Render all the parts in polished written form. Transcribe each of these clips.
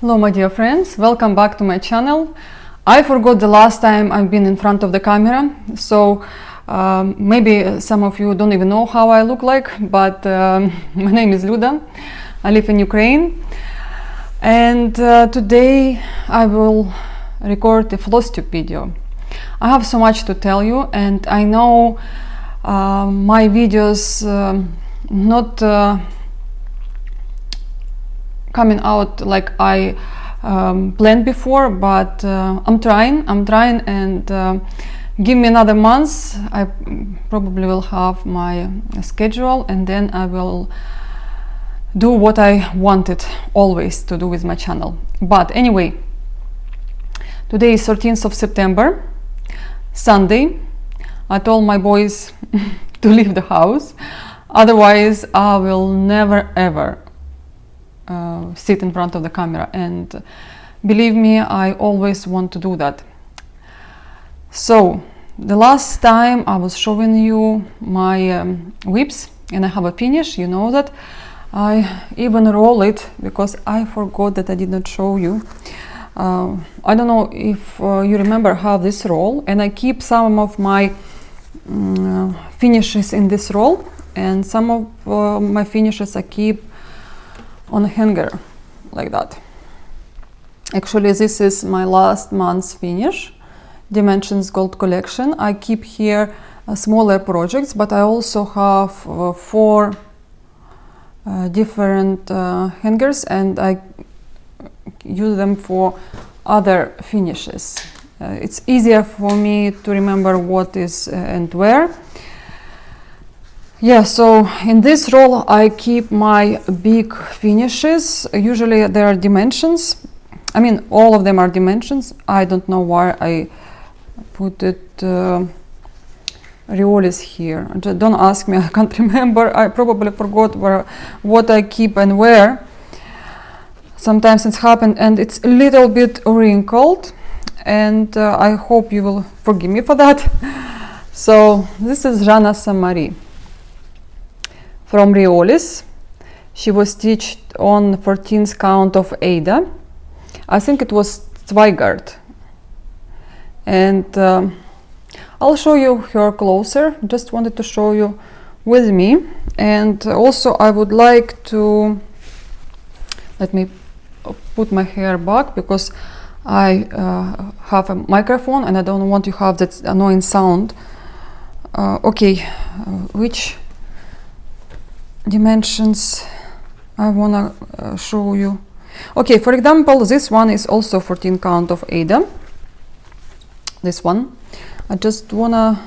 Hello my dear friends, welcome back to my channel. I forgot the last time I've been in front of the camera, so maybe some of you don't even know how I look like, but my name is Luda. I live in Ukraine, and today I will record a floss tube video. I have so much to tell you, and I know my videos not coming out like I planned before, but I'm trying, and give me another month. I probably will have my schedule, and then I will do what I wanted always to do with my channel. But anyway, today is 13th of September, Sunday. I told my boys to leave the house, otherwise I will never ever sit in front of the camera, and believe me, I always want to do that. So the last time I was showing you my whips, and I have a finish, you know that. I even roll it because I forgot that I did not show you. I don't know if you remember how this roll, and I keep some of my finishes in this roll, and some of my finishes I keep on a hanger like that. Actually, this is my last month's finish, Dimensions Gold Collection. I keep here smaller projects, but I also have 4 different hangers, and I use them for other finishes. It's easier for me to remember what is and where. Yeah, so in this roll I keep my big finishes. Usually there are dimensions. I mean, all of them are dimensions. I don't know why I put it Riolis here. Don't ask me, I can't remember. I probably forgot what I keep and where. Sometimes it's happened, and it's a little bit wrinkled, and I hope you will forgive me for that. So this is Jeannette Samari from Riolis. She was stitched on 14th count of Ada. I think it was Zweigart. And I'll show you her closer. Just wanted to show you with me. And also I would like to, let me put my hair back because I have a microphone and I don't want to have that annoying sound. Okay, which dimensions I wanna show you? Okay, for example, this one is also 14 count of Ada. This one, I just wanna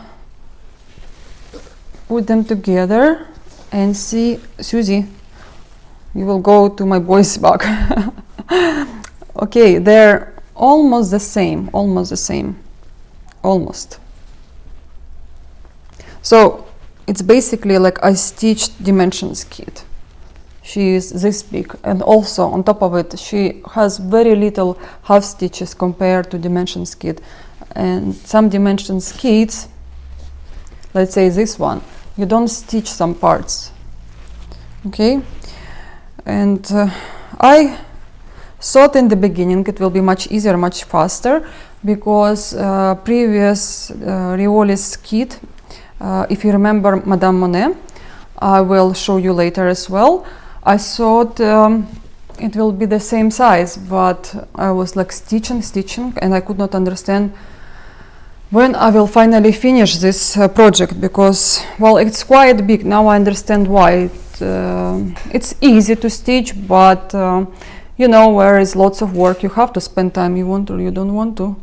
put them together and see. Susie, you will go to my boys back. Okay, they're almost the same, almost. So it's basically like I stitched dimensions kit. She is this big, and also on top of it she has very little half stitches compared to dimensions kit. And some dimensions kits, let's say this one, you don't stitch some parts. Okay, and I thought in the beginning it will be much easier, much faster, because previous Riolis kit, if you remember Madame Monet, I will show you later as well. I thought it will be the same size, but I was like stitching, and I could not understand when I will finally finish this project, because, well, it's quite big. Now I understand why. It's easy to stitch, but you know, where is lots of work, you have to spend time. You want to, you don't want to.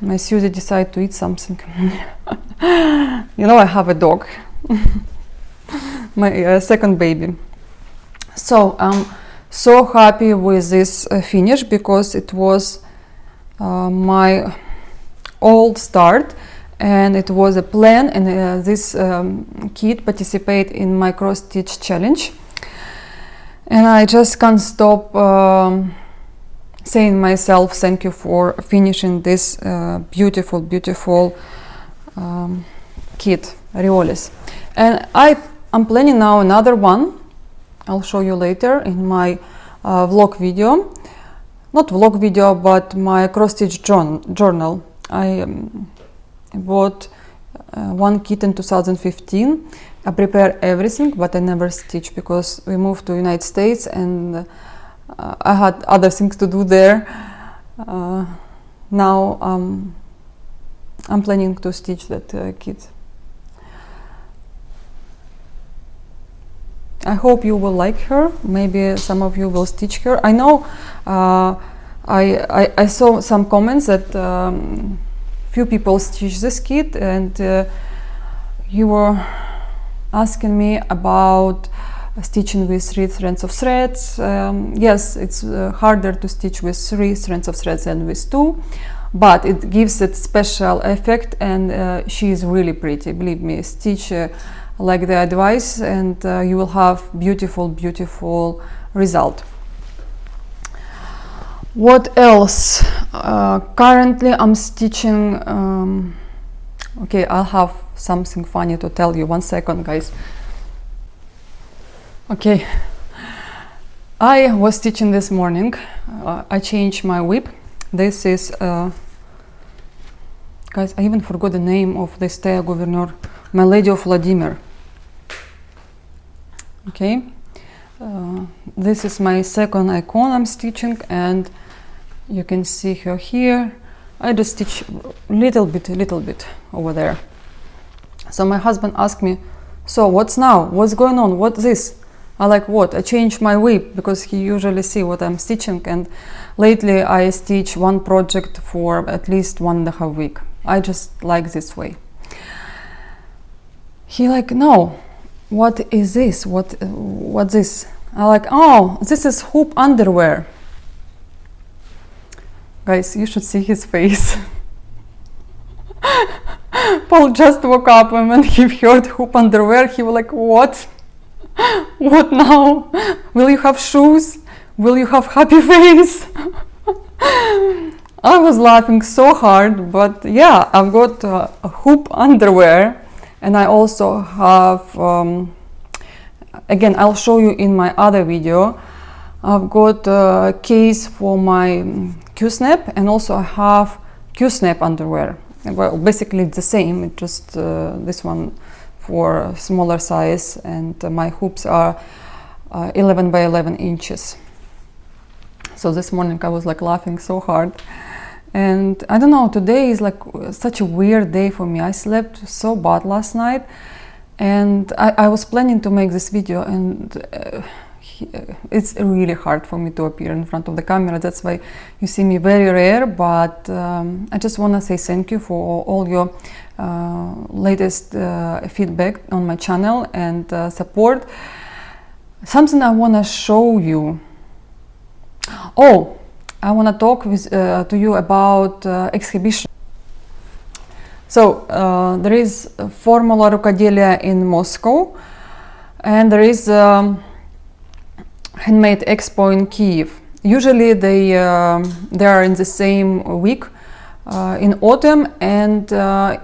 My Susie decided to eat something. You know, I have a dog, my second baby. So I'm so happy with this finish, because it was my old start, and it was a plan, and this kit participate in my cross stitch challenge, and I just can't stop saying myself thank you for finishing this beautiful kit, Riolis. And I'm planning now another one. I'll show you later in my vlog video. not vlog video, but my cross-stitch journal. I bought one kit in 2015. I prepare everything, but I never stitch because we moved to United States and I had other things to do there. Now I'm planning to stitch that kit. I hope you will like her. Maybe some of you will stitch her. I know I saw some comments that few people stitch this kit, and you were asking me about stitching with 3 strands of threads. Yes, it's harder to stitch with 3 strands of threads than with 2, but it gives it special effect, and she is really pretty. Believe me, stitch like the advice, and you will have beautiful result. What else? Currently I'm stitching, okay, I'll have something funny to tell you. 1 second, guys. Okay, I was stitching this morning. I changed my whip. This is, guys, I even forgot the name of the Staya Gouverneur, My Lady of Vladimir. Okay, this is my second icon I'm stitching, and you can see her here. I just stitch little bit over there. So my husband asked me, so what's now? What's going on? What's this? I like, what? I changed my whip, because he usually see what I'm stitching, and lately I stitch one project for at least 1.5 weeks. I just like this way. He like, no, what is this? What's this? I like, oh, this is hoop underwear. Guys, you should see his face. Paul just woke up, and when he heard hoop underwear, he was like, what? What now? Will you have shoes? Will you have happy face? I was laughing so hard, but yeah, I've got a hoop underwear, and I also have, again, I'll show you in my other video, I've got a case for my Q-snap, and also I have Q-snap underwear. Well, basically it's the same, it's just this one for smaller size, and my hoops are 11 by 11 inches. So this morning I was like laughing so hard, and I don't know, today is like such a weird day for me. I slept so bad last night, and I was planning to make this video, and it's really hard for me to appear in front of the camera. That's why you see me very rare, but I just want to say thank you for all your latest feedback on my channel and support. Something I want to show you. Oh, I want to talk to you about exhibition. So there is Formula Rukodelia in Moscow, and there is Handmade Expo in Kiev. Usually they are in the same week, in autumn and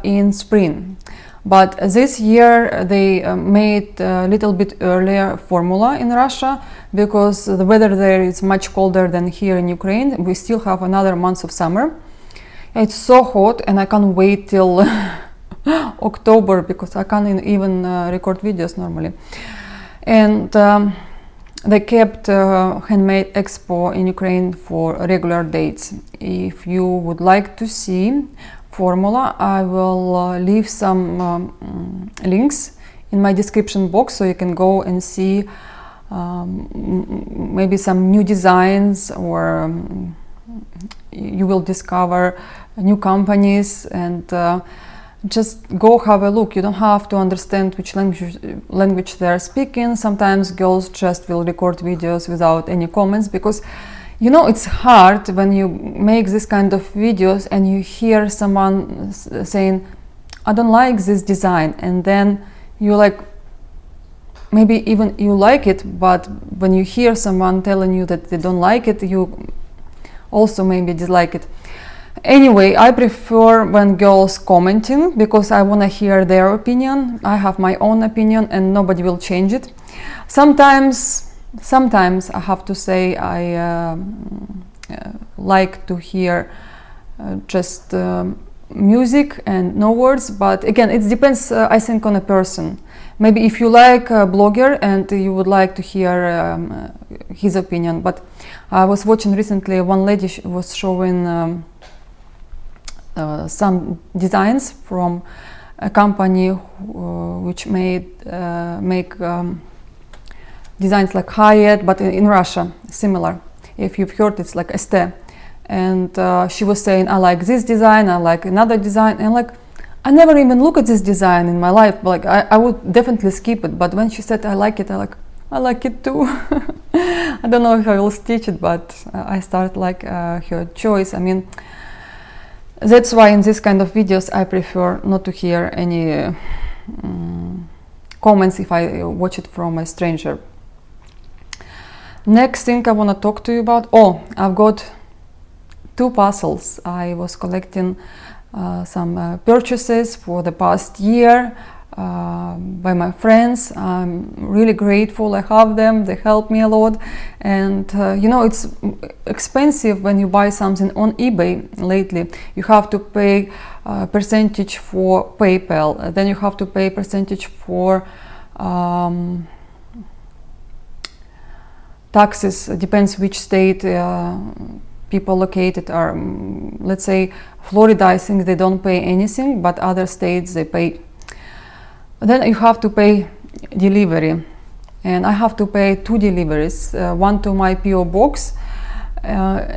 in spring. But this year they made a little bit earlier Formula in Russia, because the weather there is much colder than here in Ukraine. We still have another month of summer. It's so hot, and I can't wait till October, because I can't even record videos normally. And they kept Handmade Expo in Ukraine for regular dates. If you would like to see Formula, I will leave some links in my description box, so you can go and see maybe some new designs, or you will discover new companies, and just go have a look. You don't have to understand which language they are speaking. Sometimes girls just will record videos without any comments, because you know it's hard when you make this kind of videos and you hear someone saying, I don't like this design, and then you like, maybe even you like it, but when you hear someone telling you that they don't like it, you also maybe dislike it. Anyway, I prefer when girls commenting, because I want to hear their opinion. I have my own opinion, and nobody will change it. Sometimes I have to say like to hear just music and no words, but again, it depends, I think, on a person. Maybe if you like a blogger and you would like to hear his opinion. But I was watching recently, one lady was showing some designs from a company which make designs like Hyatt, but in Russia, similar. If you've heard, it's like St. And she was saying, I like this design, I like another design, and like, I never even look at this design in my life. Like, I would definitely skip it. But when she said I like it, I like it too. I don't know if I will stitch it, but I start like her choice. I mean, that's why in this kind of videos I prefer not to hear any comments if I watch it from a stranger. Next thing I want to talk to you about, I've got 2 puzzles. I was collecting some purchases for the past year by my friends. I'm really grateful I have them, they help me a lot. And you know, it's expensive when you buy something on eBay lately. You have to pay percentage for PayPal, then you have to pay percentage for taxes. Depends which state people located are. Let's say Florida, I think they don't pay anything, but other states they pay. Then you have to pay delivery, and I have to pay 2 deliveries, one to my PO box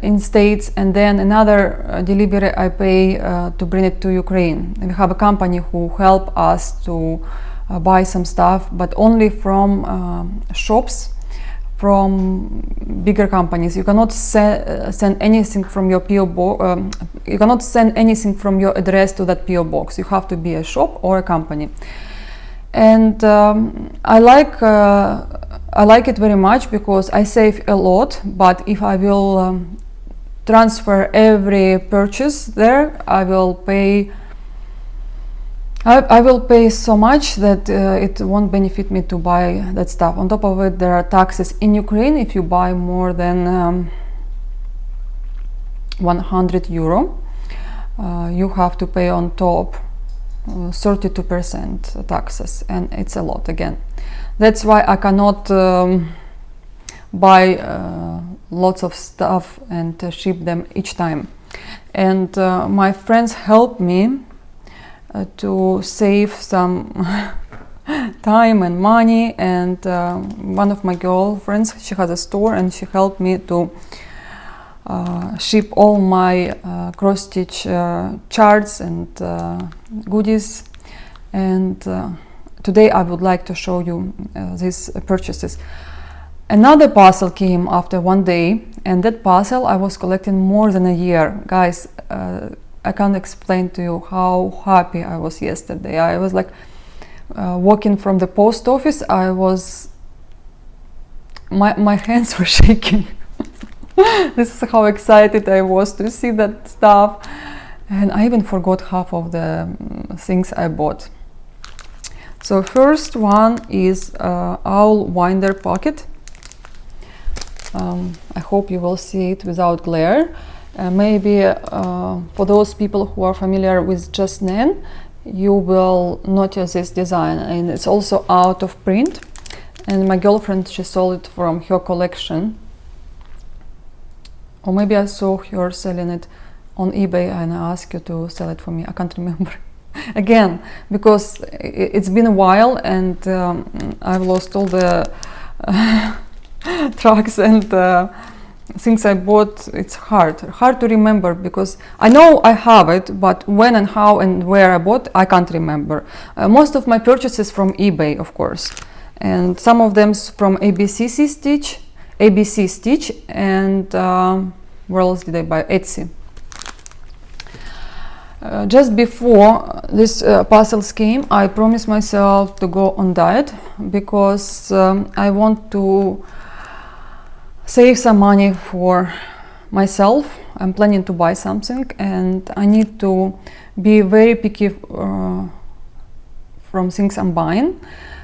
in States, and then another delivery I pay to bring it to Ukraine. And we have a company who help us to buy some stuff, but only from shops, from bigger companies. You cannot send anything from your PO box. You cannot send anything from your address to that PO box. You have to be a shop or a company. And I like it very much because I save a lot. But if I will transfer every purchase there, I will pay. I will pay so much that it won't benefit me to buy that stuff. On top of it, there are taxes in Ukraine. If you buy more than 100 euro, you have to pay on top 32% taxes, and it's a lot again. That's why I cannot buy lots of stuff and ship them each time. And my friends help me to save some time and money, and one of my girlfriends, she has a store, and she helped me to ship all my cross-stitch charts and goodies. And today I would like to show you these purchases. Another parcel came after 1 day, and that parcel I was collecting more than a year. Guys, I can't explain to you how happy I was yesterday. I was like walking from the post office. My hands were shaking. This is how excited I was to see that stuff. And I even forgot half of the things I bought. So first one is Owl Winder Pocket. I hope you will see it without glare. Maybe for those people who are familiar with Just Nan, you will notice this design, and it's also out of print. And my girlfriend, she sold it from her collection, or maybe I saw her selling it on eBay and I asked you to sell it for me. I can't remember. Again, because it's been a while, and I've lost all the tracks and things I bought. It's hard to remember, because I know I have it, but when and how and where I bought, I can't remember. Most of my purchases from eBay, of course, and some of them from ABC Stitch, and where else did I buy? Etsy. Just before this parcels came, I promised myself to go on diet, because I want to save some money for myself. I'm planning to buy something, and I need to be very picky from things I'm buying.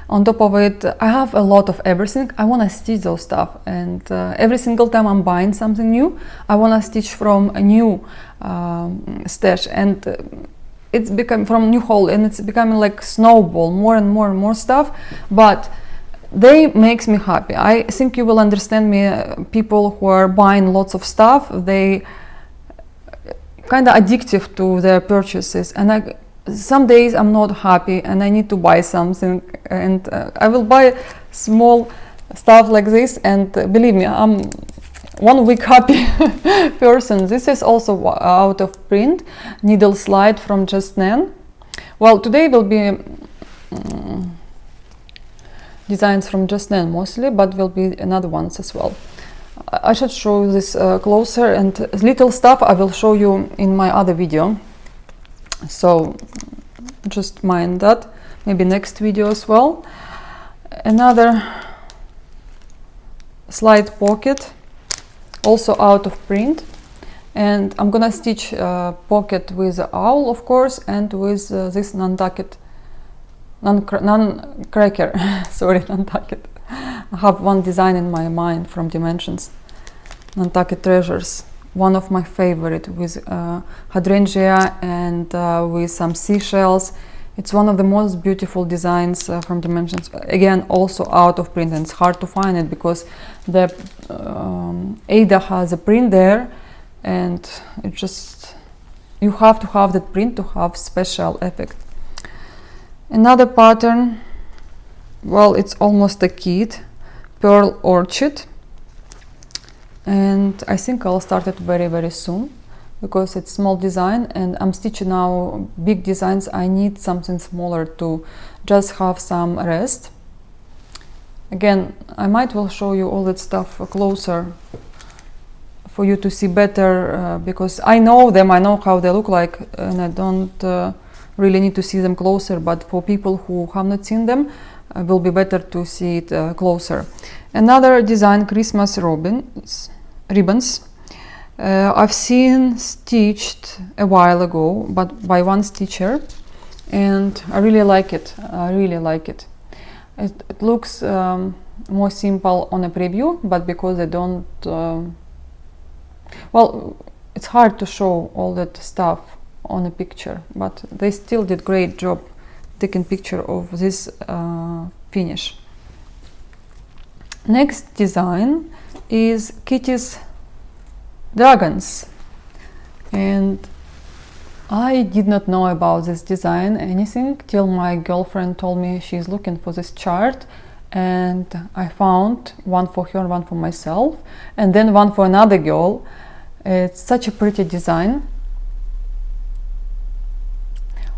On top of it, I have a lot of everything. I want to stitch those stuff, and every single time I'm buying something new, I want to stitch from a new stash, and it's become from new haul, and it's becoming like snowball, more and more and more stuff, but they makes me happy. I think you will understand me, people who are buying lots of stuff, they kind of addictive to their purchases, and some days I'm not happy and I need to buy something, and I will buy small stuff like this, and believe me, I'm 1 week happy person. This is also out of print, needle slide from Jeannette. Well, today will be designs from Jeannette mostly, but will be another ones as well. I should show you this closer, and little stuff I will show you in my other video, so just mind that, maybe next video as well. Another slide pocket, also out of print, and I'm gonna stitch pocket with owl, of course, and with this non-cracker sorry, non-tacket. I have one design in my mind from Dimensions, non-tacket treasures, one of my favorite, with hydrangea and with some seashells. It's one of the most beautiful designs from Dimensions. Again, also out of print, and it's hard to find it because the Ada has a print there, and it just, you have to have that print to have special effect. Another pattern, well, it's almost a kit, Pearl Orchid, and I think I'll start it very soon because it's small design, and I'm stitching now big designs. I need something smaller to just have some rest. Again, I might will show you all that stuff closer for you to see better, because I know them, I know how they look like, and I don't really need to see them closer, but for people who have not seen them, will be better to see it closer. Another design, Christmas ribbons. I've seen stitched a while ago, but by one stitcher, and I really like it. I really like it. It looks more simple on a preview, but because I don't, well, it's hard to show all that stuff on a picture, but they still did great job taking picture of this finish. Next design is Kitty's Dragons, and I did not know about this design anything till my girlfriend told me she's looking for this chart, and I found one for her, one for myself, and then one for another girl. It's such a pretty design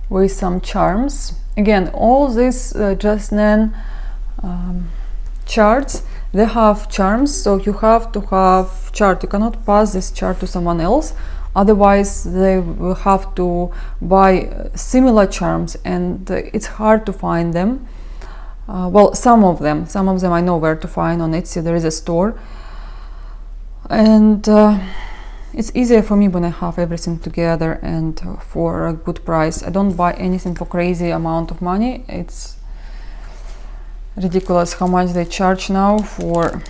with some charms. Again, all these Jeannette charts, they have charms, so you have to have chart. You cannot pass this chart to someone else, otherwise they will have to buy similar charms, and it's hard to find them. Well, some of them I know where to find. On Etsy there is a store, and it's easier for me when I have everything together and for a good price. I don't buy anything for crazy amount of money. It's ridiculous how much they charge now for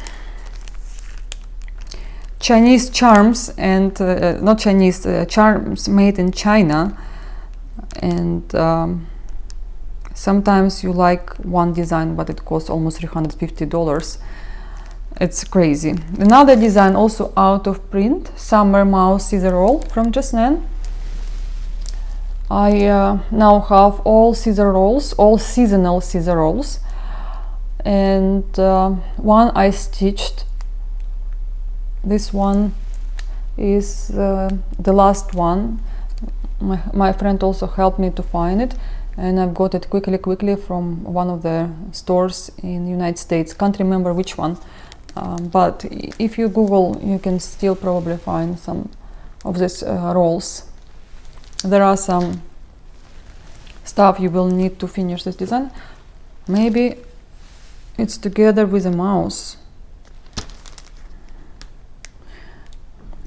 Chinese charms, and not Chinese, charms made in China, and sometimes you like one design but it costs almost $350. It's crazy. Another design also out of print, Summer Mouse Scissor Roll from Jeannette. I now have all scissor rolls, all seasonal scissor rolls, and one I stitched. This one is the last one. My friend also helped me to find it, and I've got it quickly from one of the stores in the United States. Can't remember which one, but if you Google, you can still probably find some of these rolls. There are some stuff you will need to finish this design. Maybe it's together with a mouse.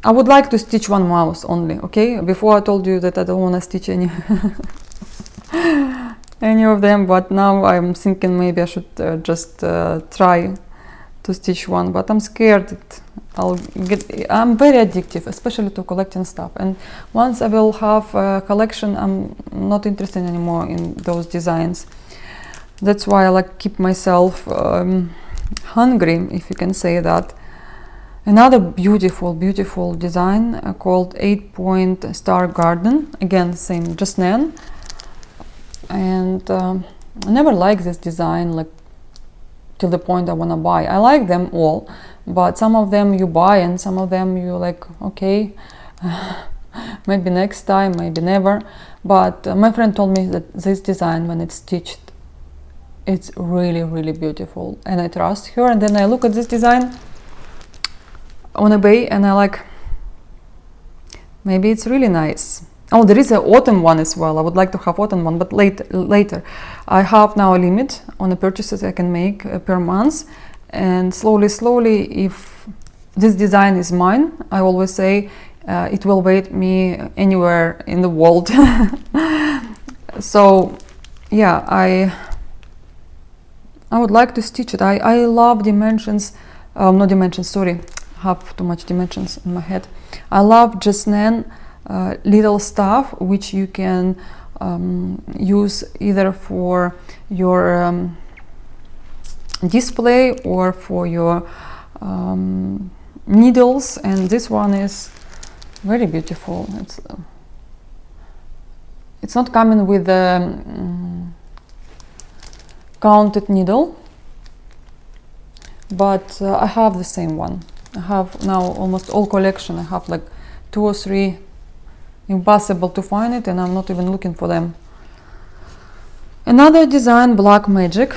I would like to stitch one mouse only, okay? Before I told you that I don't want to stitch any. any of them, but now I'm thinking maybe I should just try to stitch one, but I'm scared I'm very addictive, especially to collecting stuff, and once I will have a collection, I'm not interested anymore in those designs. That's why I like keep myself hungry, if you can say that. Another beautiful design called 8-point star garden, again same Jeannette, and I never liked this design like till the point I want to buy. I like them all, but some of them you buy and some of them you like, okay, maybe next time, maybe never. But my friend told me that this design, when it's stitched, it's really beautiful, and I trust her. And then I look at this design on eBay and I like, maybe it's really nice. Oh, there is an autumn one as well. I would like to have autumn one, but later. I have now a limit on the purchases I can make per month, and slowly, if this design is mine, I always say it will wait me anywhere in the world. So yeah, I would like to stitch it. I love dimensions, not dimensions, sorry, have too much dimensions in my head. I love Jeannette little stuff which you can use either for your display or for your needles, and this one is very beautiful. It's not coming with a counted needle, but I have the same one. I have now almost all collection. I have like 2 or 3. Impossible to find it, and I'm not even looking for them. Another design, Black Magic.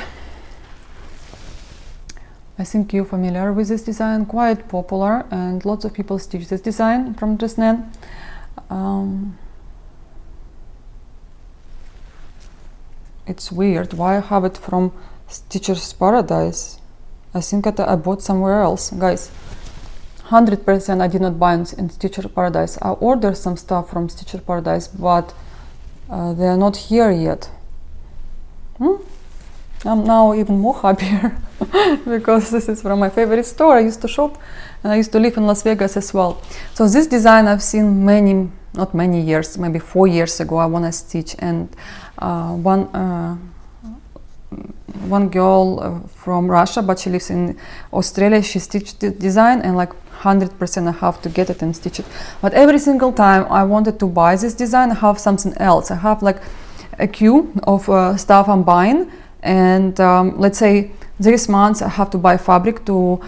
I think you're familiar with this design, quite popular, and lots of people stitch this design from Jeannette. It's weird, why I have it from Stitcher's Paradise? I think I bought somewhere else. Guys, 100% I did not buy in Stitcher Paradise. I ordered some stuff from Stitcher Paradise, but they are not here yet. I'm now even more happier because this is from my favorite store. I used to shop, and I used to live in Las Vegas as well. So this design I've seen not many years, maybe 4 years ago. I want to stitch, and one girl from Russia, but she lives in Australia, she stitched the design, and like 100% I have to get it and stitch it. But every single time I wanted to buy this design, I have something else. I have like a queue of stuff I'm buying, and let's say this month I have to buy fabric to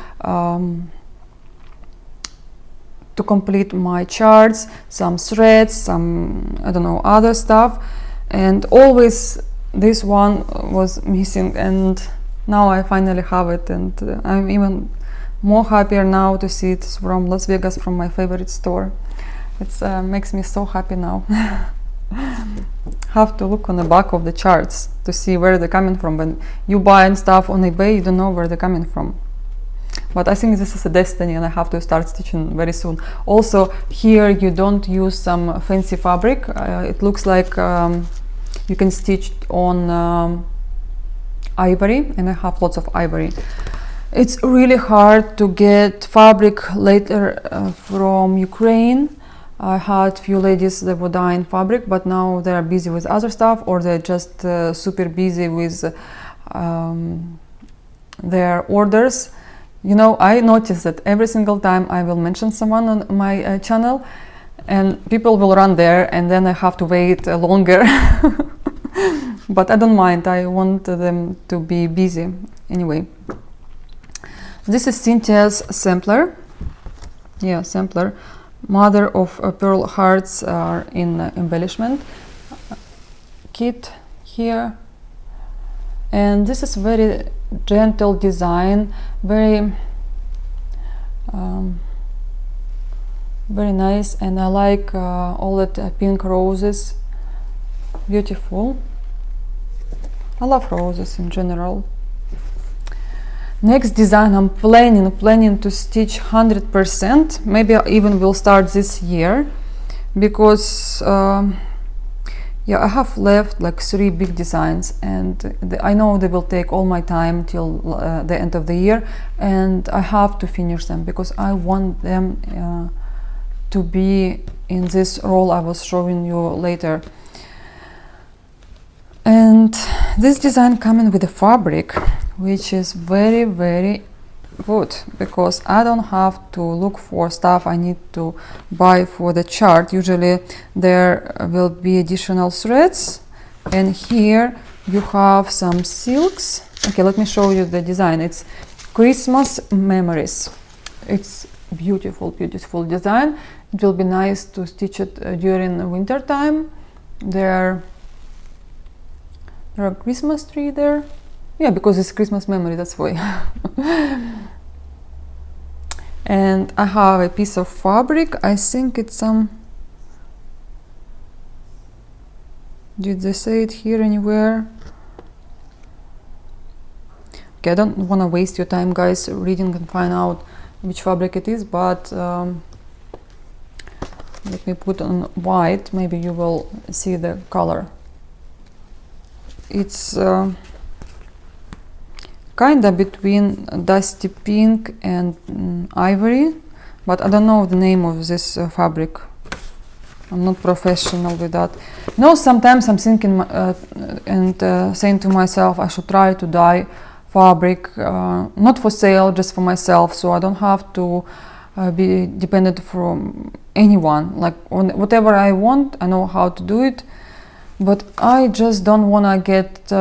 complete my charts, some threads, some, I don't know, other stuff, and always this one was missing, and now I finally have it, and I'm even more happier now to see it from Las Vegas, from my favorite store. It makes me so happy now. Have to look on the back of the charts to see where they're coming from. When you buy stuff on eBay, you don't know where they're coming from. But I think this is a destiny, and I have to start stitching very soon. Also, here you don't use some fancy fabric. It looks like you can stitch on ivory, and I have lots of ivory. It's really hard to get fabric later from Ukraine. I had few ladies that were dyeing fabric, but now they are busy with other stuff, or they're just super busy with their orders. You know, I noticed that every single time I will mention someone on my channel, and people will run there, and then I have to wait longer. But I don't mind, I want them to be busy anyway. This is Cynthia's sampler. Yeah, sampler. Mother of Pearl Hearts are in embellishment kit here. And this is very gentle design, very very nice, and I like all that pink roses. Beautiful. I love roses in general. Next design I'm planning to stitch 100%. Maybe I even will start this year, because yeah, I have left like 3 big designs, and I know they will take all my time till the end of the year, and I have to finish them because I want them to be in this roll I was showing you later. And this design coming with a fabric which is very, very good, because I don't have to look for stuff I need to buy for the chart. Usually there will be additional threads, and here you have some silks. Okay, let me show you the design. It's Christmas Memories. It's beautiful, beautiful design. It will be nice to stitch it during winter time. There are Christmas tree there. Yeah, because it's Christmas memory, that's why. And I have a piece of fabric. I think it's some... Did they say it here anywhere? Okay, I don't want to waste your time, guys, reading and find out which fabric it is, but let me put on white. Maybe you will see the color. It's kind of between dusty pink and ivory, but I don't know the name of this fabric. I'm not professional with that. No, sometimes I'm thinking and saying to myself I should try to dye fabric, not for sale, just for myself, so I don't have to be dependent from anyone. Like whatever I want, I know how to do it, but I just don't want to get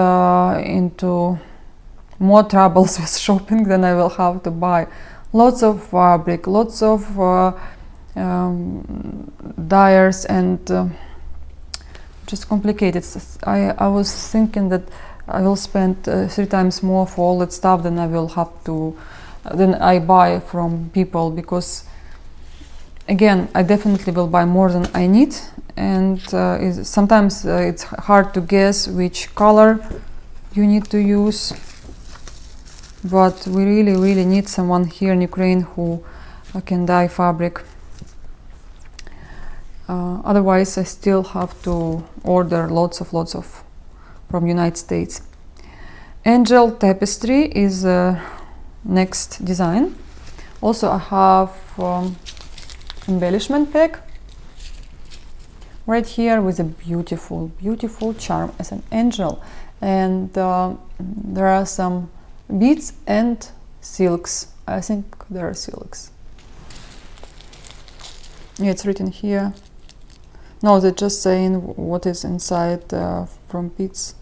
into more troubles with shopping than I will have to buy. Lots of fabric, lots of dyers, and just complicated. I was thinking that I will spend 3 times more for all that stuff than I will have to, than I buy from people, because again, I definitely will buy more than I need, and sometimes it's hard to guess which color you need to use. But we really, really need someone here in Ukraine who can dye fabric. Otherwise, I still have to order lots of from United States. Angel Tapestry is next design. Also, I have embellishment pack right here with a beautiful, beautiful charm as an angel, and there are some beads and silks. I think there are silks. Yeah, it's written here. No, they're just saying what is inside from beads.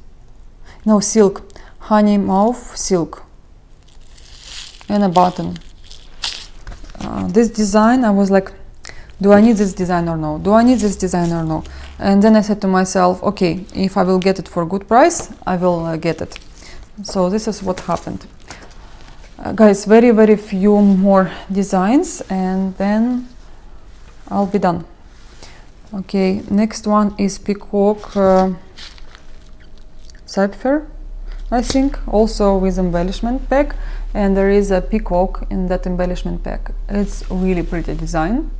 No, silk, honey mauve silk, and a button. This design, I was like, do I need this design or no? Do I need this design or no? And then I said to myself, okay, if I will get it for a good price, I will get it. So this is what happened. Guys, very, very few more designs, and then I'll be done. Okay, next one is peacock sapphire, I think, also with embellishment pack, and there is a peacock in that embellishment pack. It's really pretty design,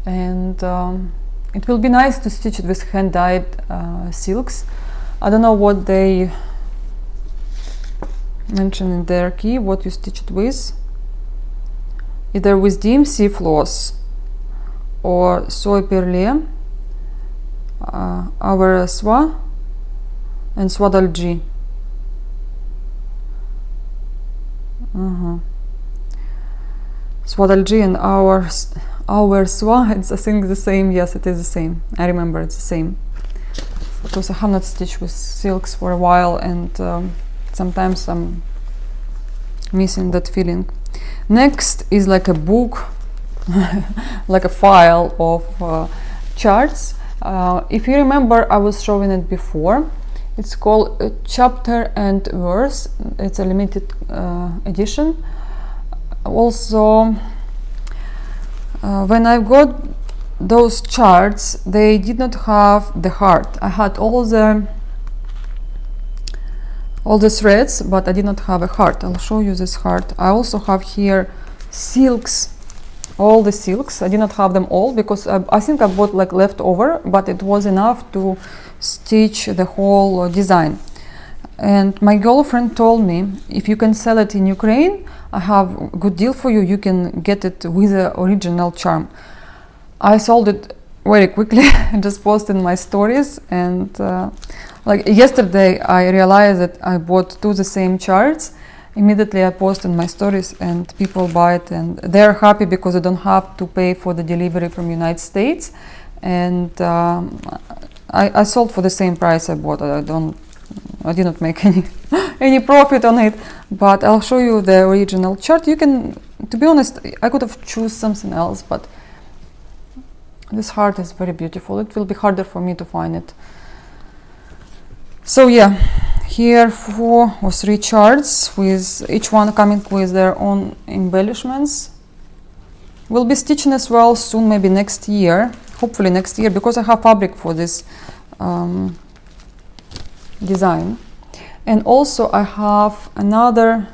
and it will be nice to stitch it with hand-dyed silks. I don't know what they mention in their key, what you stitch it with, either with DMC floss or soy perlé, our soie and swaddle G. Swaddle G and our soie, it's I think the same. Yes, it is the same. I remember it's the same, because I have not stitched with silks for a while, and sometimes I'm missing that feeling. Next is like a book, like a file of charts. If you remember, I was showing it before. It's called Chapter and Verse. It's a limited edition. Also, when I got those charts, they did not have the heart. I had all the threads, but I did not have a heart. I'll show you this heart. I also have here silks all the silks. I did not have them all because I think I bought like leftover, but it was enough to stitch the whole design. And my girlfriend told me, if you can sell it in Ukraine, I have a good deal for you. You can get it with the original charm. I sold it very quickly and just posted my stories. And like yesterday, I realized that I bought two the same charts. Immediately I posted my stories and people buy it, and they're happy because they don't have to pay for the delivery from United States. And I sold for the same price I bought. I did not make any profit on it, but I'll show you the original chart. You can, to be honest, I could have choose something else, but this heart is very beautiful. It will be harder for me to find it. So yeah, here 4 or 3 charts with each one coming with their own embellishments. We'll be stitching as well soon, maybe next year, hopefully next year, because I have fabric for this design. And also I have another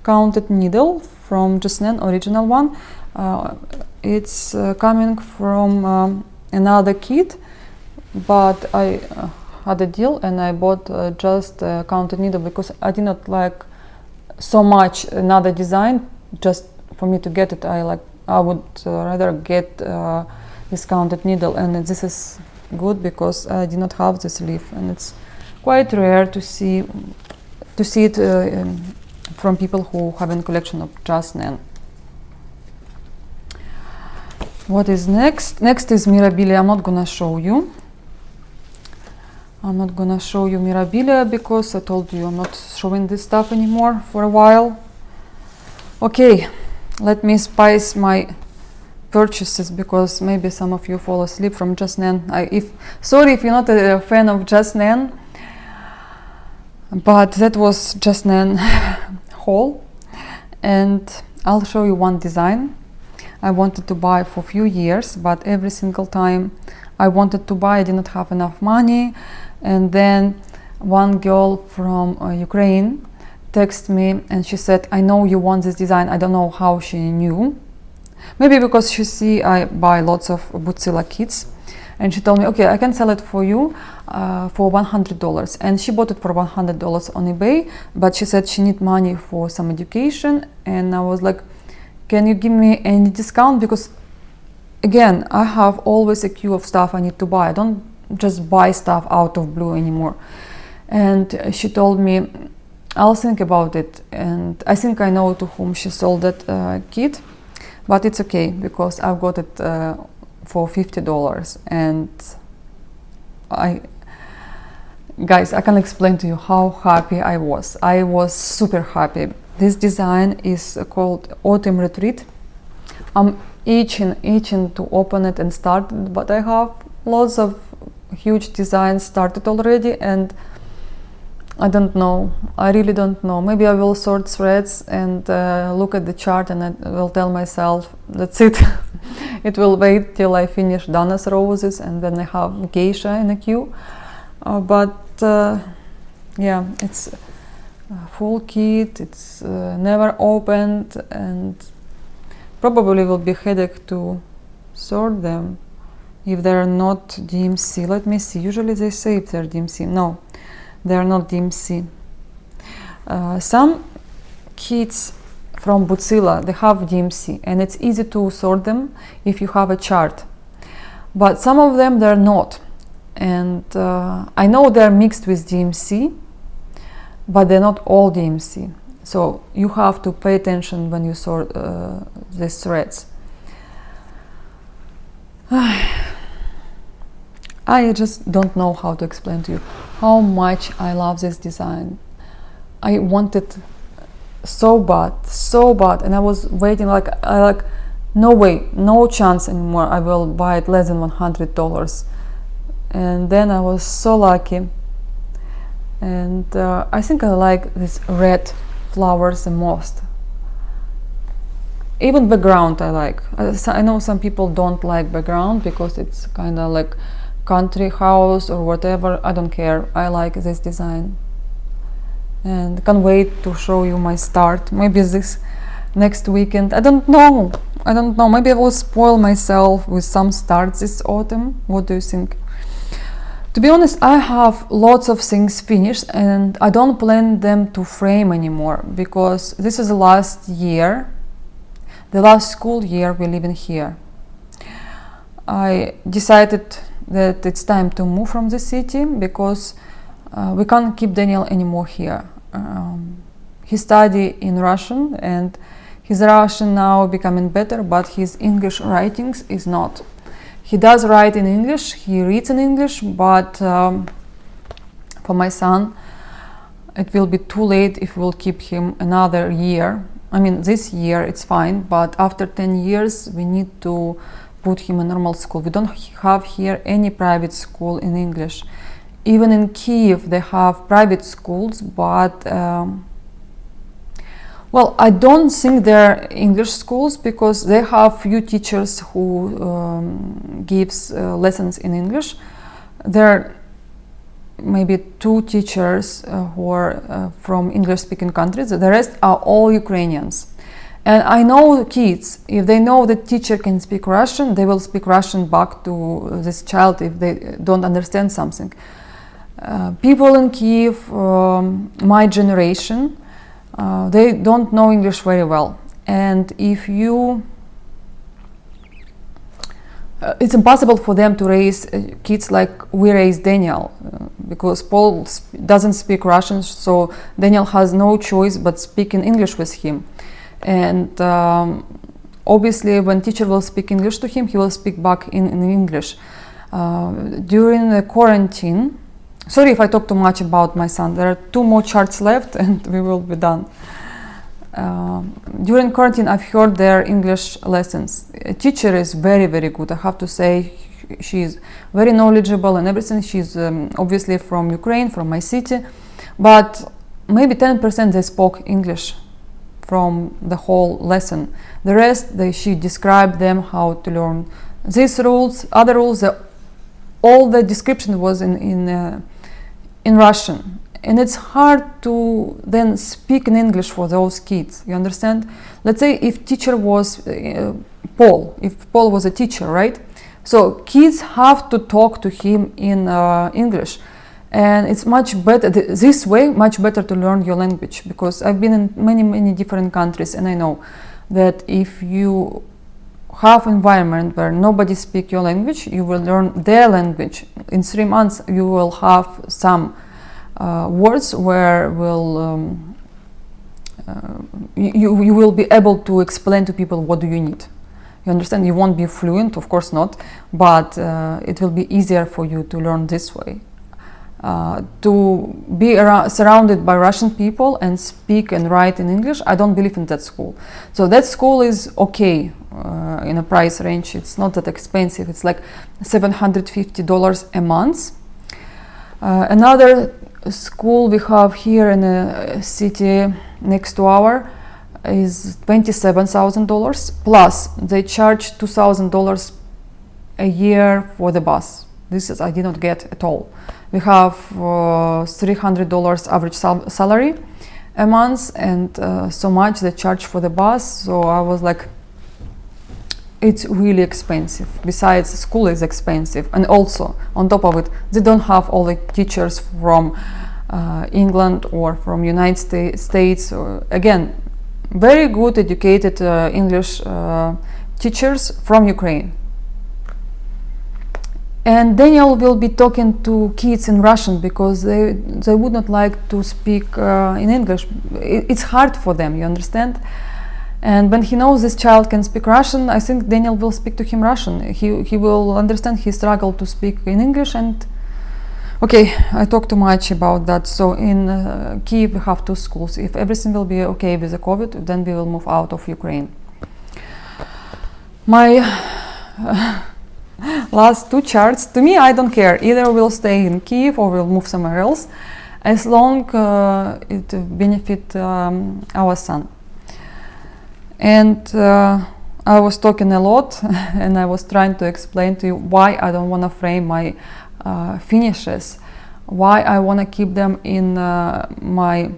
counted needle from Jeannette, original one. It's coming from another kit, but I had a deal and I bought just a counted needle because I did not like so much another design just for me to get it. I would rather get this counted needle, and this is good because I did not have this leaf, and it's quite rare to see it from people who have a collection of Jeannette. What is next? Next is Mirabilia. I'm not gonna show you. I'm not gonna show you Mirabilia because I told you I'm not showing this stuff anymore for a while. Okay, let me spice my purchases because maybe some of you fall asleep from Jeannette. Sorry if you're not a fan of Jeannette, but that was Jeannette haul, and I'll show you one design I wanted to buy for a few years, but every single time I wanted to buy, I did not have enough money. And then one girl from Ukraine texted me and she said, I know you want this design. I don't know how she knew. Maybe because she see I buy lots of Butsila kits. And she told me, okay, I can sell it for you for $100. And she bought it for $100 on eBay, but she said she need money for some education. And I was like, can you give me any discount? Because again, I have always a queue of stuff I need to buy. I don't just buy stuff out of blue anymore. And she told me, I'll think about it. And I think I know to whom she sold that kit, but it's okay because I've got it for $50. And guys, I can explain to you how happy I was. I was super happy. This design is called Autumn Retreat. I'm itching to open it and start it, but I have lots of huge designs started already, and I don't know. I really don't know. Maybe I will sort threads and look at the chart, and I will tell myself that's it. It will wait till I finish Dana's roses, and then I have Geisha in a queue. Yeah, it's a full kit. It's never opened, and probably will be headache to sort them if they're not DMC. Let me see. Usually they say if they're DMC. No, they're not DMC. Some kits from Butsila, they have DMC, and it's easy to sort them if you have a chart. But some of them, they're not. And I know they're mixed with DMC, but they're not all DMC. So you have to pay attention when you sort these threads. I just don't know how to explain to you how much I love this design. I want it so bad, and I was waiting like no way, no chance anymore. I will buy it less than $100. And then I was so lucky, and I think I like this red flowers the most. Even background I like. I know some people don't like background because it's kind of like country house or whatever. I don't care. I like this design, and can't wait to show you my start. Maybe this next weekend. I don't know. Maybe I will spoil myself with some starts this autumn. What do you think? To be honest, I have lots of things finished and I don't plan them to frame anymore because this is the last year, the last school year we live in here. I decided that it's time to move from the city because we can't keep Daniel anymore here. He studied in Russian and his Russian now becoming better, but his English writings is not. He does write in English, he reads in English, but for my son it will be too late if we'll keep him another year. I mean, this year it's fine, but after 10 years we need to put him in normal school. We don't have here any private school in English. Even in Kiev they have private schools, but well, I don't think they're English schools because they have few teachers who gives lessons in English. There are maybe 2 teachers who are from English-speaking countries. The rest are all Ukrainians. And I know kids, if they know the teacher can speak Russian, they will speak Russian back to this child if they don't understand something. People in Kiev, my generation, they don't know English very well, and if you it's impossible for them to raise kids like we raised Daniel, because Paul doesn't speak Russian, so Daniel has no choice but speak in English with him. And obviously when teacher will speak English to him, he will speak back in English. During the quarantine, sorry if I talk too much about my son, there are 2 more charts left and we will be done. During quarantine I've heard their English lessons. A teacher is very, very good, I have to say. She's very knowledgeable and everything. She's obviously from Ukraine, from my city, but maybe 10% they spoke English from the whole lesson. The rest, she described them how to learn these rules, other rules. All the description was in Russian, and it's hard to then speak in English for those kids. You understand? Let's say if teacher was Paul, if Paul was a teacher, right? So kids have to talk to him in English, and it's much better this way, much better to learn your language, because I've been in many different countries, and I know that if you have environment where nobody speaks your language, you will learn their language. In 3 months you will have some words where you will be able to explain to people what do you need. You understand? You won't be fluent, of course not, but it will be easier for you to learn this way. To be surrounded by Russian people and speak and write in English, I don't believe in that school. So that school is okay in a price range. It's not that expensive. It's like $750 a month. Another school we have here in a city next to our is $27,000, plus they charge $2,000 a year for the bus. This is I did not get at all. We have $300 average salary a month, and so much they charge for the bus. So I was like, it's really expensive. Besides, school is expensive, and also on top of it, they don't have all the teachers from England or from United States. Again, very good educated English teachers from Ukraine. And Daniel will be talking to kids in Russian because they would not like to speak in English. It's hard for them, you understand? And when he knows this child can speak Russian, I think Daniel will speak to him Russian. He will understand his struggle to speak in English. And okay, I talked too much about that. So in Kiev we have 2 schools. If everything will be okay with the COVID, then we will move out of Ukraine. My last 2 charts, to me, I don't care. Either we'll stay in Kiev or we'll move somewhere else, as long it benefit our son. And I was talking a lot, and I was trying to explain to you why I don't want to frame my finishes, why I want to keep them in my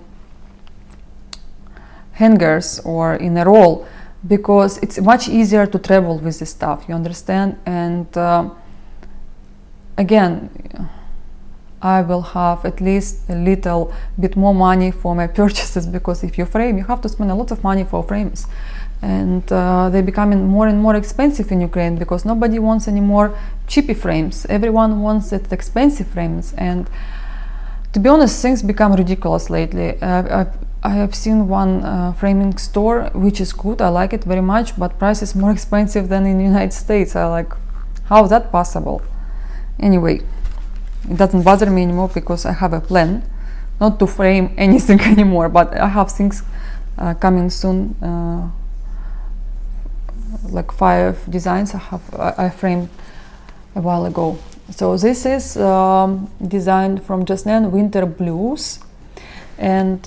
hangers or in a roll, because it's much easier to travel with this stuff, you understand? And again, I will have at least a little bit more money for my purchases, because if you frame, you have to spend a lot of money for frames, and they're becoming more and more expensive in Ukraine, because nobody wants any more cheapy frames. Everyone wants it expensive frames, and to be honest, things become ridiculous lately. I have seen one framing store which is good, I like it very much, but price is more expensive than in the United States. I like, how is that possible? Anyway, it doesn't bother me anymore, because I have a plan not to frame anything anymore, but I have things coming soon, like 5 designs I framed a while ago. So this is designed from Jeannette Winter Blues, and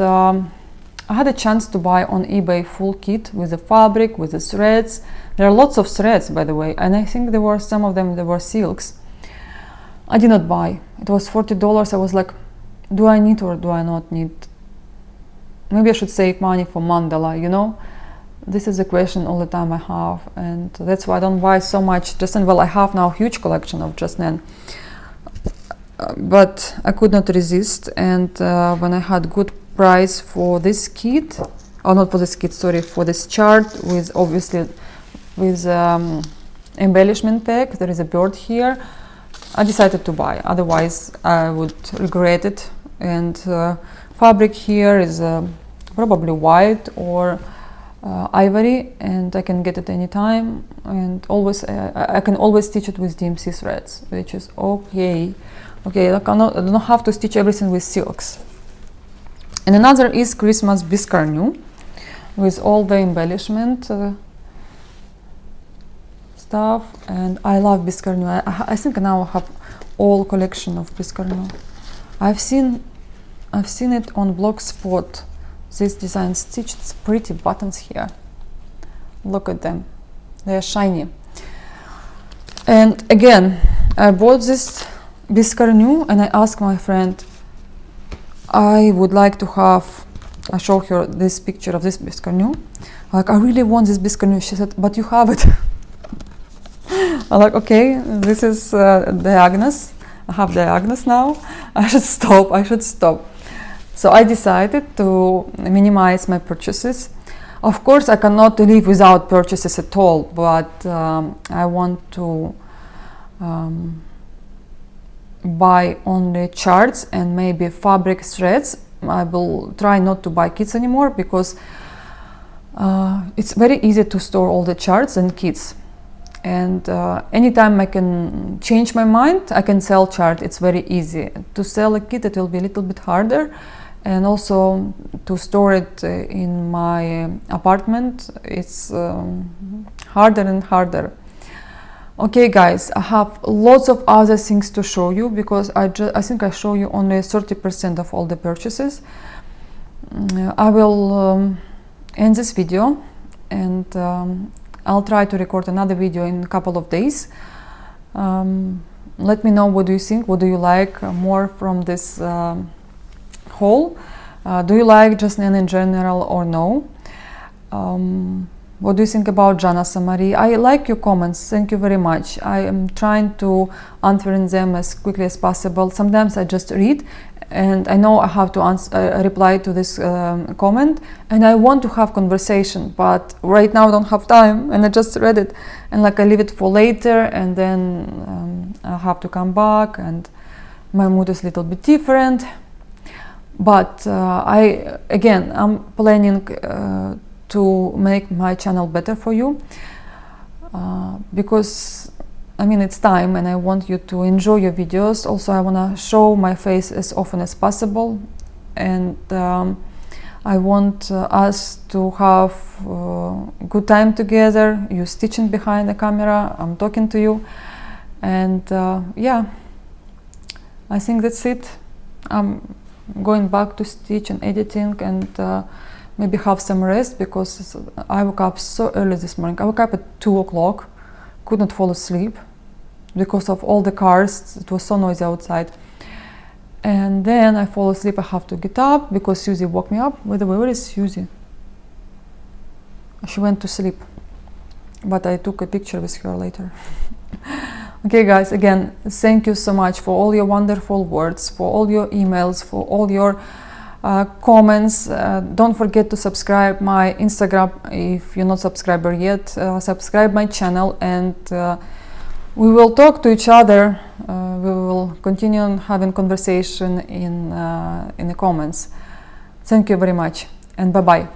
I had a chance to buy on eBay full kit with the fabric, with the threads. There are lots of threads, by the way, and I think there were some of them, there were silks. I did not buy. It was $40. I was like, do I need or do I not need? Maybe I should save money for mandala, you know? This is a question all the time I have, and that's why I don't buy so much Jeannette. Well, I have now a huge collection of Jeannette, but I could not resist, and when I had good price for this kit, or not for this kit, sorry, for this chart, with obviously with embellishment pack, there is a bird here, I decided to buy, otherwise I would regret it. And fabric here is probably white or ivory, and I can get it anytime, and always I can always stitch it with DMC threads, which is okay. Okay, I don't have to stitch everything with silks. And another is Christmas Biscarnu, with all the embellishment stuff, and I love Biscarnu. I think now I have all collection of Biscarnu. I've seen it on Blogspot. This design stitched pretty buttons here. Look at them, they are shiny. And again, I bought this Biscarnu, and I asked my friend, I would like to have, I showed her this picture of this Biscarnu. Like, I really want this Biscarnu. She said, but you have it. I'm like, okay, this is Diagonus. I have Diagonus now. I should stop. So I decided to minimize my purchases. Of course, I cannot live without purchases at all, but I want to buy only charts and maybe fabric threads. I will try not to buy kits anymore, because it's very easy to store all the charts and kits, and anytime I can change my mind, I can sell chart. It's very easy to sell a kit. It will be a little bit harder, and also to store it in my apartment, it's harder and harder. Okay guys, I have lots of other things to show you, because I think I show you only 30% of all the purchases. I will end this video, and I'll try to record another video in a couple of days. Let me know what do you think, what do you like more from this haul. Do you like Jeannette in general or no? What do you think about Jeannette Samari? I like your comments, thank you very much. I am trying to answer them as quickly as possible. Sometimes I just read, and I know I have to reply to this comment, and I want to have conversation, but right now I don't have time, and I just read it, and like I leave it for later, and then I have to come back, and my mood is a little bit different. But I'm planning to make my channel better for you, because I mean it's time, and I want you to enjoy your videos. Also, I want to show my face as often as possible, and I want us to have good time together. You stitching behind the camera, I'm talking to you, and yeah, I think that's it. I'm going back to stitch and editing, and maybe have some rest, because I woke up so early this morning. I woke up at 2 o'clock, could not fall asleep because of all the cars. It was so noisy outside, and then I fall asleep. I have to get up because Susie woke me up. By the way, where is Susie? She went to sleep, but I took a picture with her later. Okay guys, again, thank you so much for all your wonderful words, for all your emails, for all your comments. Don't forget to subscribe my Instagram if you're not subscriber yet. Subscribe my channel, and we will talk to each other. We will continue having conversation in the comments. Thank you very much, and bye bye.